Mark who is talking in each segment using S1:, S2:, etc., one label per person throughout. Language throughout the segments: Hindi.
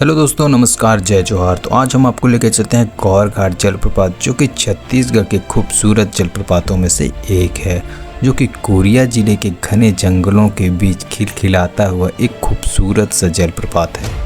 S1: हेलो दोस्तों, नमस्कार, जय जोहार। तो आज हम आपको लेकर चलते हैं गौर घाट जलप्रपात, जो कि छत्तीसगढ़ के खूबसूरत जलप्रपातों में से एक है, जो कि कोरिया जिले के घने जंगलों के बीच खिलखिलाता हुआ एक खूबसूरत सा जलप्रपात है।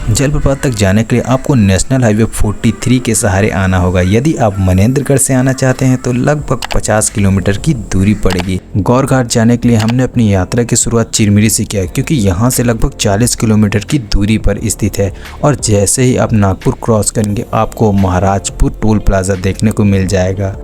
S1: जलप्रपात तक जाने के लिए आपको नेशनल हाईवे 43 के सहारे आना होगा। यदि आप मनेंद्रगढ़ से आना चाहते हैं तो लगभग 50 किलोमीटर की दूरी पड़ेगी। गौर घाट जाने के लिए हमने अपनी यात्रा की शुरुआत चिरमिरी से किया, क्योंकि यहाँ से लगभग 40 किलोमीटर की दूरी पर स्थित है। और जैसे ही आप नागपुर क्रॉस करेंगे आपको महाराजपुर टोल प्लाजा देखने को मिल जाएगा।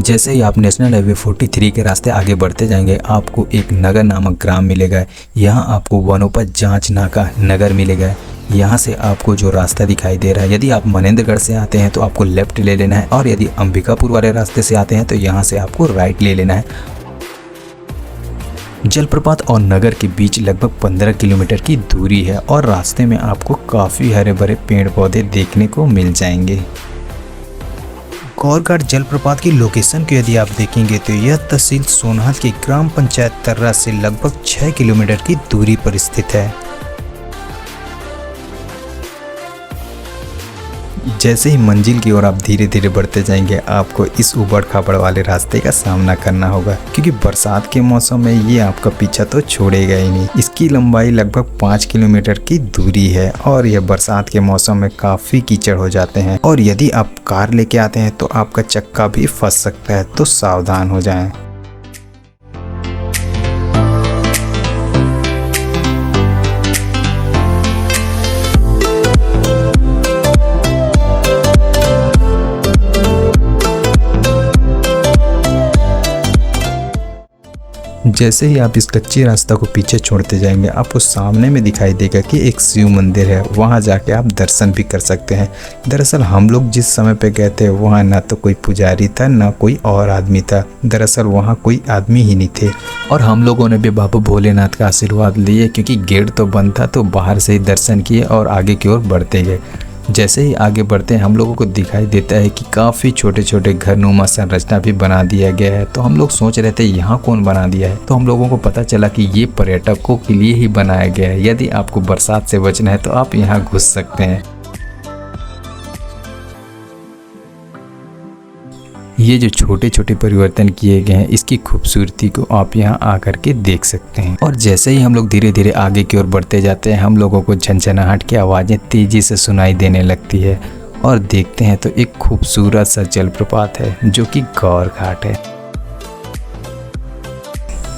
S1: जैसे ही आप नेशनल हाईवे 43 के रास्ते आगे बढ़ते जाएंगे आपको एक नगर नामक ग्राम मिलेगा। यहाँ आपको वनोपज जांच नाका नगर मिलेगा। यहाँ से आपको जो रास्ता दिखाई दे रहा है, यदि आप मनेंद्रगढ़ से आते हैं तो आपको लेफ्ट ले लेना है, और यदि अंबिकापुर वाले रास्ते से आते हैं तो यहाँ से आपको राइट ले लेना है। जलप्रपात और नगर के बीच लगभग 15 किलोमीटर की दूरी है, और रास्ते में आपको काफ़ी हरे भरे पेड़ पौधे देखने को मिल जाएंगे। गौर घाट जलप्रपात की लोकेशन को यदि आप देखेंगे तो यह तहसील सोनहत की ग्राम पंचायत तर्रा से लगभग 6 किलोमीटर की दूरी पर स्थित है। जैसे ही मंजिल की ओर आप धीरे धीरे बढ़ते जाएंगे आपको इस उबड़ खाबड़ वाले रास्ते का सामना करना होगा, क्योंकि बरसात के मौसम में ये आपका पीछा तो छोड़ेगा ही नहीं। इसकी लंबाई लगभग 5 किलोमीटर की दूरी है, और यह बरसात के मौसम में काफ़ी कीचड़ हो जाते हैं, और यदि आप कार लेके आते हैं तो आपका चक्का भी फंस सकता है, तो सावधान हो जाएं। जैसे ही आप इस कच्चे रास्ता को पीछे छोड़ते जाएंगे आपको सामने में दिखाई देगा कि एक शिव मंदिर है। वहां जाके आप दर्शन भी कर सकते हैं। दरअसल हम लोग जिस समय पे गए थे वहां ना तो कोई पुजारी था ना कोई और आदमी था। दरअसल वहां कोई आदमी ही नहीं थे, और हम लोगों ने भी बाबा भोलेनाथ का आशीर्वाद लिए, क्योंकि गेट तो बंद था, तो बाहर से ही दर्शन किए और आगे की ओर बढ़ते गए। जैसे ही आगे बढ़ते हैं हम लोगों को दिखाई देता है कि काफ़ी छोटे छोटे घरनुमा संरचना भी बना दिया गया है। तो हम लोग सोच रहे थे यहाँ कौन बना दिया है, तो हम लोगों को पता चला कि ये पर्यटकों के लिए ही बनाया गया है। यदि आपको बरसात से बचना है तो आप यहाँ घुस सकते हैं। ये जो छोटे छोटे परिवर्तन किए गए हैं इसकी खूबसूरती को आप यहाँ आकर के देख सकते हैं। और जैसे ही हम लोग धीरे धीरे आगे की ओर बढ़ते जाते हैं हम लोगों को झनझनाहट की आवाज़ें तेजी से सुनाई देने लगती है, और देखते हैं तो एक खूबसूरत सा जलप्रपात है जो कि गौर घाट है।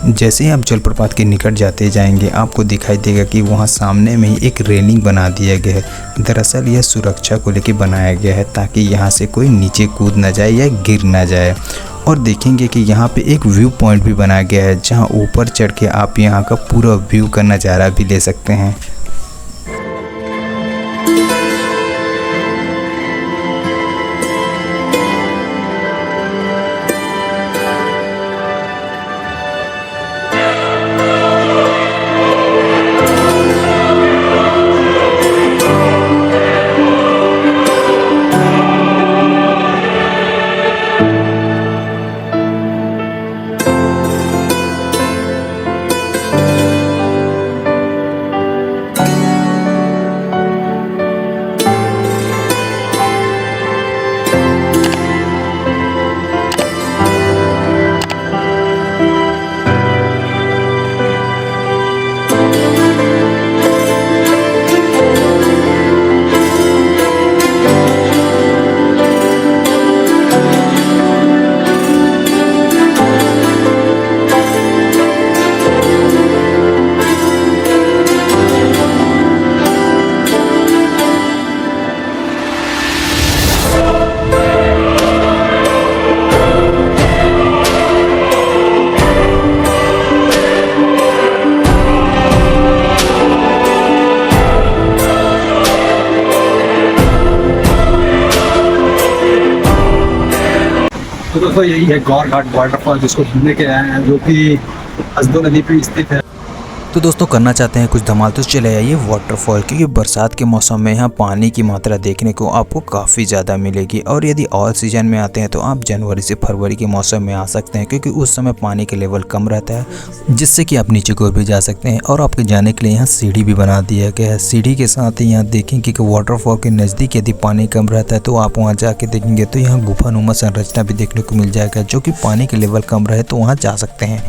S1: जैसे ही आप जलप्रपात के निकट जाते जाएंगे आपको दिखाई देगा कि वहाँ सामने में ही एक रेलिंग बना दिया गया है। दरअसल यह सुरक्षा को लेकर बनाया गया है, ताकि यहाँ से कोई नीचे कूद ना जाए या गिर ना जाए। और देखेंगे कि यहाँ पे एक व्यू पॉइंट भी बनाया गया है, जहाँ ऊपर चढ़ के आप यहाँ का पूरा व्यू का नज़ारा भी ले सकते हैं।
S2: तो दोस्तों यही है गौर घाट वाटरफॉल जिसको घूमने के आए हैं, जो कि हसदो नदी पे स्थित है।
S1: तो दोस्तों करना चाहते हैं कुछ धमाल तो चले आइए वाटरफॉल, क्योंकि बरसात के मौसम में यहाँ पानी की मात्रा देखने को आपको काफ़ी ज़्यादा मिलेगी। और यदि ऑल सीजन में आते हैं तो आप जनवरी से फरवरी के मौसम में आ सकते हैं, क्योंकि उस समय पानी का लेवल कम रहता है, जिससे कि आप नीचे की ओर भी जा सकते हैं। और आपके जाने के लिए यहाँ सीढ़ी भी बना दिया गया है। सीढ़ी के साथ ही यहाँ देखेंगे कि वाटरफॉल के नज़दीक यदि पानी कम रहता है तो आप वहाँ जाके देखेंगे तो यहाँ गुफानुमा संरचना भी देखने को मिल जाएगा, जो कि पानी के लेवल कम रहे तो वहाँ जा सकते हैं।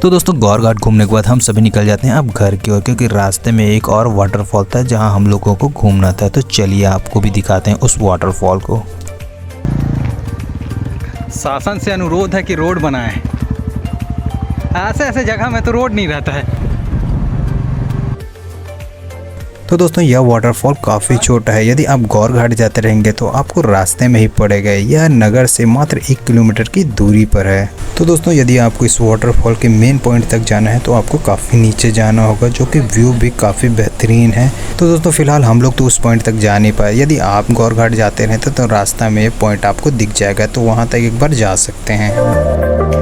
S1: तो दोस्तों गौर घाट घूमने के बाद हम सभी निकल जाते हैं अब घर की ओर, क्योंकि रास्ते में एक और वाटरफॉल था जहां हम लोगों को घूमना था। तो चलिए आपको भी दिखाते हैं उस वाटरफॉल को।
S2: शासन से अनुरोध है कि रोड बनाएं। ऐसे ऐसे जगह में तो रोड नहीं रहता है।
S1: तो दोस्तों यह वाटरफॉल काफ़ी छोटा है। यदि आप गौर घाट जाते रहेंगे तो आपको रास्ते में ही पड़ेगा। यह नगर से मात्र 1 किलोमीटर की दूरी पर है। तो दोस्तों यदि आपको इस वाटरफॉल के मेन पॉइंट तक जाना है तो आपको काफ़ी नीचे जाना होगा, जो कि व्यू भी काफ़ी बेहतरीन है। तो दोस्तों फिलहाल हम लोग तो उस पॉइंट तक जा नहीं पाए। यदि आप गौर घाट जाते रहते तो रास्ता में ये पॉइंट आपको दिख जाएगा, तो वहाँ तक एक बार जा सकते हैं।